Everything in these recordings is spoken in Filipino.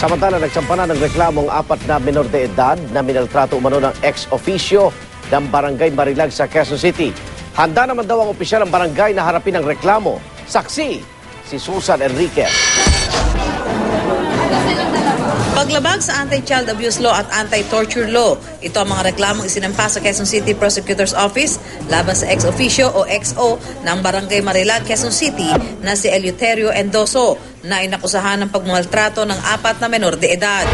Samantala, nagsampa na ng reklamong 4 na menor de edad na minaltrato umano ng ex-officio ng Barangay Marilag sa Quezon City. Handa naman daw ang opisyal ng barangay na harapin ang reklamo. Saksi, si Susan Enriquez. Paglabag sa Anti-Child Abuse Law at Anti-Torture Law, ito ang mga reklamong isinampa sa Quezon City Prosecutor's Office laban sa ex-officio o XO ng Barangay Marilag, Quezon City na si Eleuterio Endoso na inakusahan ng pagmumaltrato ng 4 na menor de edad.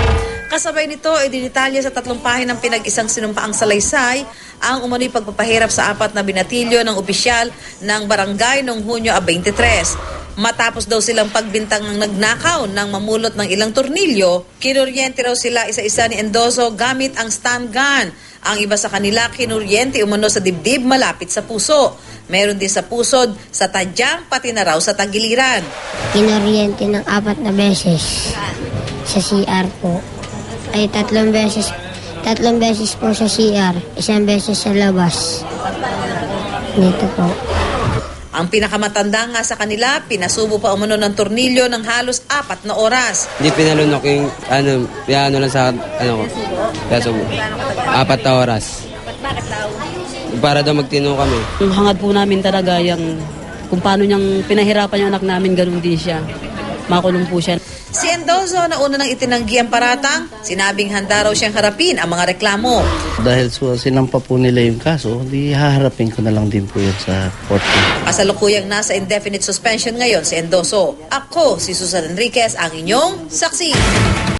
Kasabay nito ay dinitalya sa 3 pahinang pinag-isang sinumpaang salaysay ang umano'y pagpapahirap sa 4 na binatilyo ng opisyal ng barangay noong Hunyo 23. Matapos daw silang pagbintang ng nagnakaw ng mamulot ng ilang tornilyo, kinuryente raw sila isa-isa ni Endoso gamit ang stun gun. Ang iba sa kanila kinuryente umano sa dibdib malapit sa puso. Meron din sa pusod, sa tadyang, pati na raw sa tagiliran. Kinuryente ng 4 na beses sa CR po. Ay 3 beses. 3 beses po sa CR, 1 beses sa labas. Dito po. Ang pinakamatanda nga sa kanila, pinasubo pa umano ng tornilyo ng halos 4 na oras. Hindi pinalunok yung piano lang sa pinasubo. 4 na oras. Bakit daw? Para daw magtino kami. Hangad po namin talaga yung kung paano niyang pinahirapan yung anak namin, ganun din siya. Makulong po siya. Si Endoso na una nang itinanggi ang paratang, sinabing handa raw siyang harapin ang mga reklamo. Dahil sinampa po nila yung kaso, di haharapin ko na lang din po yun sa court. Kasalukuyang nasa indefinite suspension ngayon si Endoso. Ako, si Susan Enriquez, ang inyong saksi.